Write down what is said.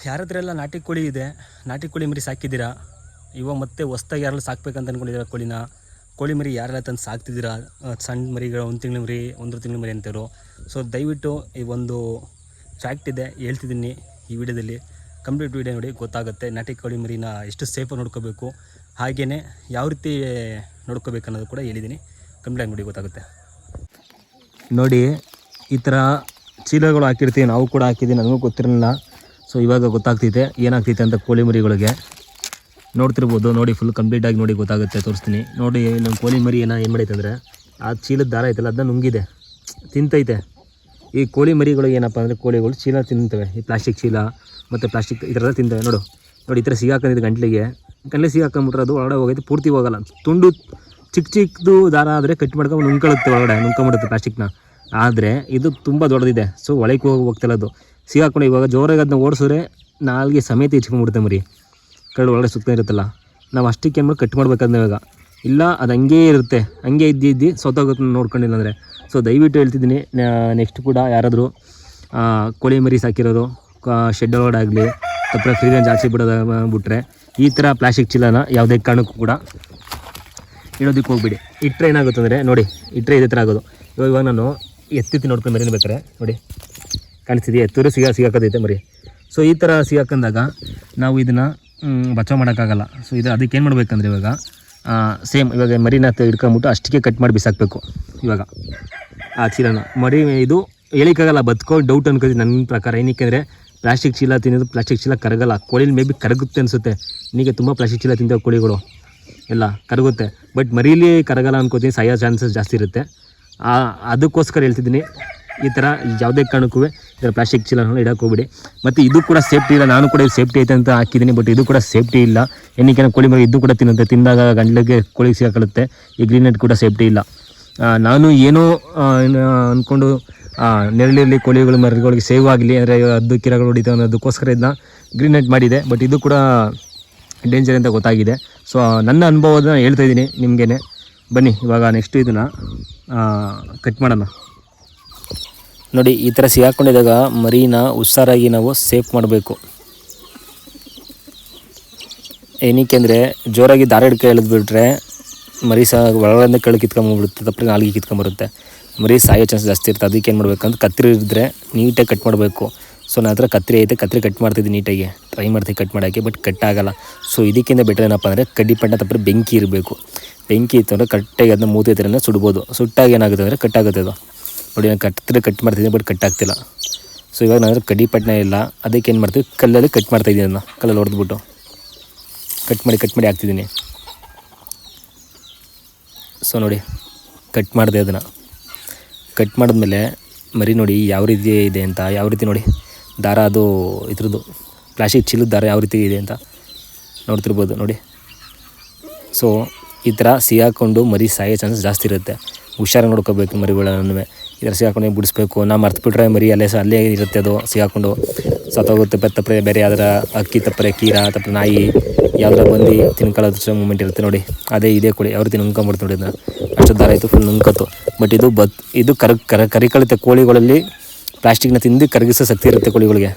ಯಾರ ಹತ್ರ ಎಲ್ಲ ನಾಟಿ ಕೋಳಿ ಇದೆ, ನಾಟಿ ಕೋಳಿ ಮರಿ ಸಾಕಿದ್ದೀರಾ, ಇವಾಗ ಮತ್ತೆ ಹೊಸ್ದಾಗಿ ಯಾರೆಲ್ಲ ಸಾಕ್ಬೇಕಂತ ಅಂದ್ಕೊಂಡಿದ್ದೀರಾ ಕೋಳಿನ, ಕೋಳಿ ಮರಿ ಯಾರೆಲ್ಲ ತಂದು ಸಾಕ್ತಿದ್ದೀರಾ, ಸಣ್ಣ ಮರಿಗಳು 1 ತಿಂಗಳ ಮರಿ 1 ತಿಂಗಳ ಮರಿ ಅಂತೇವರು. ಸೊ ದಯವಿಟ್ಟು ಈ ಒಂದು ಫ್ಯಾಕ್ಟ್ ಇದೆ ಹೇಳ್ತಿದ್ದೀನಿ ಈ ವಿಡಿಯೋದಲ್ಲಿ, ಕಂಪ್ಲೀಟ್ ವಿಡಿಯೋ ನೋಡಿ ಗೊತ್ತಾಗುತ್ತೆ. ನಾಟಿ ಕೋಳಿ ಮರಿನ ಎಷ್ಟು ಸೇಫಾಗಿ ನೋಡ್ಕೋಬೇಕು, ಹಾಗೆಯೇ ಯಾವ ರೀತಿ ನೋಡ್ಕೋಬೇಕು ಅನ್ನೋದು ಕೂಡ ಹೇಳಿದ್ದೀನಿ. ಕಂಪ್ಲೀಟ್ ನೋಡಿ ಗೊತ್ತಾಗುತ್ತೆ. ನೋಡಿ ಈ ಥರ ಚೀಲಗಳು ಹಾಕಿರ್ತೀವಿ, ನಾವು ಕೂಡ ಹಾಕಿದ್ದೀವಿ, ನನಗೂ ಗೊತ್ತಿರಲಿಲ್ಲ. ಸೊ ಇವಾಗ ಗೊತ್ತಾಗ್ತೈತೆ ಏನಾಗ್ತೈತೆ ಅಂತ ಕೋಳಿ ಮರಿಗಳಿಗೆ. ನೋಡ್ತಿರ್ಬೋದು, ನೋಡಿ ಫುಲ್ ಕಂಪ್ಲೀಟಾಗಿ ನೋಡಿ ಗೊತ್ತಾಗುತ್ತೆ, ತೋರಿಸ್ತೀನಿ ನೋಡಿ. ನಮ್ಮ ಕೋಳಿ ಮರಿ ಏನು ಮಾಡೈತೆ ಅಂದರೆ ಆ ಚೀಲದ ದಾರ ಐತಲ್ಲ ಅದನ್ನ ನುಂಗಿದೆ, ತಿಂತೈತೆ. ಈ ಕೋಳಿ ಮರಿಗಳು ಏನಪ್ಪ ಅಂದರೆ ಕೋಳಿಗಳು ಚೀಲ ತಿಂತವೆ, ಈ ಪ್ಲಾಸ್ಟಿಕ್ ಚೀಲ ಮತ್ತು ಪ್ಲಾಸ್ಟಿಕ್ ಈ ಥರ ತಿಂತವೆ. ನೋಡಿ ಈ ಥರ ಸಿಗಾಕೊಂಡಿದ್ದು ಗಂಟ್ಲಿಗೆ ಸಿಗಾಕೊಂಡ್ಬಿಟ್ರೆ ಅದು ಒಳಗಡೆ ಹೋಗೈತೆ, ಪೂರ್ತಿ ಹೋಗಲ್ಲ. ತುಂಡು ಚಿಕ್ಕದು ದಾರ ಆದರೆ ಕಟ್ ಮಾಡ್ಕೊಂಡು ನುಂಗ್ಕೊಳ್ಳುತ್ತೆ, ಒಳಗಡೆ ನುಂಗ್ಕೊಂಬಿಡುತ್ತೆ ಪ್ಲಾಸ್ಟಿಕ್ನ. ಆದರೆ ಇದು ತುಂಬ ದೊಡ್ಡದಿದೆ, ಸೊ ಒಳಗೆ ಹೋಗ್ತಿಲ್ಲ ಅದು ಸಿಗಾಕೊಂಡು. ಇವಾಗ ಜೋರಾಗಿ ಅದನ್ನ ಓಡಿಸಿದ್ರೆ ನಾಲ್ಗೆ ಸಮೇತ ಹೆಚ್ಕೊಂಡ್ಬಿಡುತ್ತೆ ಮರಿ, ಕರಡು ಒಳಗಡೆ ಸುತ್ತ ಇರುತ್ತಲ್ಲ. ನಾವು ಅಷ್ಟಕ್ಕೆ ಏನು ಮಾಡಿ ಕಟ್ ಮಾಡ್ಬೇಕಂದ್ರೆ ಇವಾಗ ಇಲ್ಲ, ಅದು ಹಂಗೇ ಇರುತ್ತೆ, ಹಂಗೆ ಇದ್ದು ಸೊತ್ತೋಗುತ್ತೆ ನೋಡ್ಕೊಂಡಿಲ್ಲ ಅಂದರೆ. ಸೊ ದಯವಿಟ್ಟು ಹೇಳ್ತಿದ್ದೀನಿ, ನೆಕ್ಸ್ಟ್ ಕೂಡ ಯಾರಾದರೂ ಕೋಳಿ ಮರಿ ಸಾಕಿರೋರು ಶೆಡ್ ಒಳಗಡೆ ಆಗಲಿ ತಪ್ಪರೆ ಫ್ರೀ ರೇಂಜ್ ಆಚೆ ಬಿಟ್ರೆ ಈ ಥರ ಪ್ಲಾಸ್ಟಿಕ್ ಚೀಲನ ಯಾವುದೇ ಕಾರಣಕ್ಕೂ ಕೂಡ ಇಡೋದಕ್ಕೆ ಹೋಗ್ಬಿಡಿ. ಇಟ್ಟರೆ ಏನಾಗುತ್ತೆ ಅಂದರೆ ನೋಡಿ, ಇಟ್ಟರೆ ಇದೇ ಥರ ಆಗೋದು. ಇವಾಗ ನಾನು ಎತ್ತಿ ನೋಡ್ಕೊಂಡು ಮರಿನ ಬೇಕಾರೆ ನೋಡಿ ಕಾಣಿಸ್ತಿದೆಯಾ, ಎತ್ತೂರು ಸಿಗಾಕತೈತೆ ಮರಿ. ಸೊ ಈ ಥರ ಸಿಗಾಕೊಂಡಾಗ ನಾವು ಇದನ್ನು ಬಚಾವ್ ಮಾಡೋಕ್ಕಾಗಲ್ಲ. ಸೊ ಇದು ಅದಕ್ಕೆ ಏನು ಮಾಡ್ಬೇಕಂದ್ರೆ ಇವಾಗ ಸೇಮ್ ಇವಾಗ ಮರಿನ ಹಿಡ್ಕೊಂಬಿಟ್ಟು ಅಷ್ಟಕ್ಕೆ ಕಟ್ ಮಾಡಿ ಬಿಸಾಕಬೇಕು. ಇವಾಗ ಆ ಚೀಲನ ಮರಿ ಇದು ಹೇಳಿಕ್ಕಾಗಲ್ಲ, ಬದುಕೋ ಡೌಟ್ ಅನ್ಕೋತೀನಿ ನನ್ನ ಪ್ರಕಾರ. ಏನಕ್ಕೆ ಅಂದರೆ ಪ್ಲಾಸ್ಟಿಕ್ ಚೀಲ ತಿನ್ನೋದು, ಪ್ಲಾಸ್ಟಿಕ್ ಚೀಲ ಕರಗಲ್ಲ. ಕೋಳಿಲಿ ಮೇ ಬಿ ಕರಗುತ್ತೆ ಅನಿಸುತ್ತೆ, ನಿನಗೆ ತುಂಬ ಪ್ಲಾಸ್ಟಿಕ್ ಚೀಲ ತಿಂತವೆ ಕೋಳಿಗಳು ಎಲ್ಲ ಕರಗುತ್ತೆ, ಬಟ್ ಮರೀಲಿ ಕರಗಲ್ಲ ಅನ್ಕೋತೀನಿ, ಸಾಯೋ ಚಾನ್ಸಸ್ ಜಾಸ್ತಿ ಇರುತ್ತೆ. ಅದಕ್ಕೋಸ್ಕರ ಹೇಳ್ತಿದ್ದೀನಿ, ಈ ಥರ ಯಾವುದೇ ಕಾರಣಕ್ಕೂ ಈ ಥರ ಪ್ಲಾಸ್ಟಿಕ್ ಚೀಲನ ಇಡಕ್ಕೆ ಹೋಗ್ಬಿಡಿ. ಮತ್ತು ಇದು ಕೂಡ ಸೇಫ್ಟಿ ಇಲ್ಲ. ನಾನು ಕೂಡ ಸೇಫ್ಟಿ ಐತೆ ಅಂತ ಹಾಕಿದ್ದೀನಿ, ಬಟ್ ಇದು ಕೂಡ ಸೇಫ್ಟಿ ಇಲ್ಲ. ಏನಕ್ಕೆ ಕೋಳಿ ಮರಿ ಇದು ಕೂಡ ತಿನ್ನುತ್ತೆ, ತಿಂದಾಗ ಗಂಟ್ಲಿಗೆ ಕೋಳಿಗೆ ಸಿಗಾಕೊಳ್ಳುತ್ತೆ. ಈ ಗ್ರೀನ್ ನೆಟ್ ಕೂಡ ಸೇಫ್ಟಿ ಇಲ್ಲ. ನಾನು ಏನೋ ಅಂದ್ಕೊಂಡು ನೆರಳಿರಲಿ ಕೋಳಿಗಳು ಮರಿಗಳಿಗೆ ಸೇವ್ ಆಗಲಿ ಅಂದರೆ ಅದು ಕಿರಗಳು ಹೊಡಿತಾವೆ ಅನ್ನೋದಕ್ಕೋಸ್ಕರ ಇದನ್ನ ಗ್ರೀನ್ ನೆಟ್ ಮಾಡಿದೆ, ಬಟ್ ಇದು ಕೂಡ ಡೇಂಜರ್ ಅಂತ ಗೊತ್ತಾಗಿದೆ. ಸೊ ನನ್ನ ಅನುಭವನ ಹೇಳ್ತಾಯಿದ್ದೀನಿ ನಿಮಗೇನೆ. ಬನ್ನಿ ಇವಾಗ ನೆಕ್ಸ್ಟ್ ಇದನ್ನು ಕಟ್ ಮಾಡೋಣ. ನೋಡಿ ಈ ಥರ ಸಿಗಾಕೊಂಡಿದ್ದಾಗ ಮರಿನ ಹುಷಾರಾಗಿ ನಾವು ಸೇಫ್ ಮಾಡಬೇಕು. ಏನಕ್ಕೆ ಅಂದರೆ ಜೋರಾಗಿ ದಾರ ಹಿಡ್ಕ ಎಳೆದ್ಬಿಟ್ರೆ ಮರಿ ಒಳಗಡೆ ಕೆಳಗೆ ಕಿತ್ಕೊಂಡ್ಬಿಡುತ್ತೆ, ತಪ್ಪರೆ ನಾಲ್ಗೆ ಕಿತ್ಕೊಂಬರುತ್ತೆ, ಮರಿ ಸಾಯೋ ಚಾನ್ಸ್ ಜಾಸ್ತಿ ಇರುತ್ತೆ. ಅದಕ್ಕೆ ಏನು ಮಾಡ್ಬೇಕಂತ ಕತ್ರಿ ಇದ್ದರೆ ನೀಟಾಗಿ ಕಟ್ ಮಾಡಬೇಕು. ಸೊ ನನ್ನ ಹತ್ರ ಕತ್ರಿ ಐತೆ, ಕತ್ರಿ ಕಟ್ ಮಾಡ್ತಿದ್ದೀನಿ, ನೀಟಾಗಿ ಟ್ರೈ ಮಾಡ್ತೀವಿ ಕಟ್ ಮಾಡೋಕ್ಕೆ, ಬಟ್ ಕಟ್ ಆಗೋಲ್ಲ. ಸೊ ಇದಕ್ಕಿಂತ ಬೆಟರ್ ಏನಪ್ಪ ಅಂದರೆ ಕಡ್ಡಿಪಣ್ಣ ತಪ್ಪರೆ ಬೆಂಕಿ ಇರಬೇಕು. ಬೆಂಕಿ ಇತ್ತು ಅಂದರೆ ಕರೆಕ್ಟಾಗಿ ಅದನ್ನ ಮೂತಿ ಹತ್ರನೇ ಸುಡ್ಬೋದು. ಸುಟ್ಟಾಗಿ ಏನಾಗುತ್ತೆ ಅಂದರೆ ಕಟ್ ಆಗುತ್ತೆ ಅದು. ನೋಡಿ ನಾನು ಕಟ್ ಮಾಡ್ತಿದ್ದೀನಿ, ಬಟ್ ಕಟ್ ಆಗ್ತಿಲ್ಲ. ಸೊ ಇವಾಗ ನಾನು ಕಡ್ಡಿಪಟ್ಟಣ ಇಲ್ಲ, ಅದಕ್ಕೆ ಏನು ಮಾಡ್ತೀವಿ ಕಲ್ಲಲ್ಲಿ ಕಟ್ ಮಾಡ್ತಾಯಿದ್ದೀನಿ, ಅದನ್ನು ಕಲ್ಲಲ್ಲಿ ಹೊಡೆದ್ಬಿಟ್ಟು ಕಟ್ ಮಾಡಿ ಹಾಕ್ತಿದ್ದೀನಿ. ಸೊ ನೋಡಿ ಕಟ್ ಮಾಡಿದೆ, ಅದನ್ನು ಕಟ್ ಮಾಡಿದ್ಮೇಲೆ ಮರಿ ನೋಡಿ ಯಾವ ರೀತಿ ಇದೆ ಅಂತ, ಯಾವ ರೀತಿ ನೋಡಿ ದಾರ ಅದು ಇದ್ರದ್ದು ಪ್ಲಾಸ್ಟಿಕ್ ಚೀಲದ ದಾರ ಯಾವ ರೀತಿ ಇದೆ ಅಂತ ನೋಡ್ತಿರ್ಬೋದು ನೋಡಿ. ಸೊ ಈ ಥರ ಸಿಗಾಕೊಂಡು ಮರಿ ಸಾಯೋ ಚಾನ್ಸಸ್ ಜಾಸ್ತಿ ಇರುತ್ತೆ. ಹುಷಾರಾಗಿ ನೋಡ್ಕೋಬೇಕು ಮರಿಗಳನ್ನು. ಈ ಥರ ಸಿಗಾಕೊಂಡು ಬಿಡಿಸ್ಬೇಕು. ನಾವು ಮರ್ತ್ಬಿಟ್ರೆ ಮರಿ ಅಲ್ಲೇ ಇರುತ್ತೆ, ಅದು ಸಿಗಾಕೊಂಡು ಸತ್ತೋಗುತ್ತೆ. ತಪ್ಪರೆ ಬೇರೆ ಯಾವ್ದಾರ ಅಕ್ಕಿ ತಪ್ಪರೆ, ಕೀರ ತಪ್ಪರೆ, ನಾಯಿ ಯಾವ್ದಾರ ಬಂದು ತಿನ್ಕೊಳ್ಳೋದು ಮೂಮೆಂಟ್ ಇರುತ್ತೆ ನೋಡಿ. ಅದೇ ಇದೇ ಕೋಳಿ ಯಾವ ರೀತಿ ನುಂಗ್ಕೊಂಬಿಡ್ತು ನೋಡಿ, ಅದನ್ನ ಅಷ್ಟು ದಾರ ಆಯಿತು ಫುಲ್ ನುಂಗ್ಕತ್ತು. ಬಟ್ ಇದು ಇದು ಕರಿಕಳುತ್ತೆ ಕೋಳಿಗಳಲ್ಲಿ. ಪ್ಲಾಸ್ಟಿಕ್ನ ತಿಂದು ಕರಗಿಸೋ ಶಕ್ತಿ ಇರುತ್ತೆ ಕೋಳಿಗಳಿಗೆ.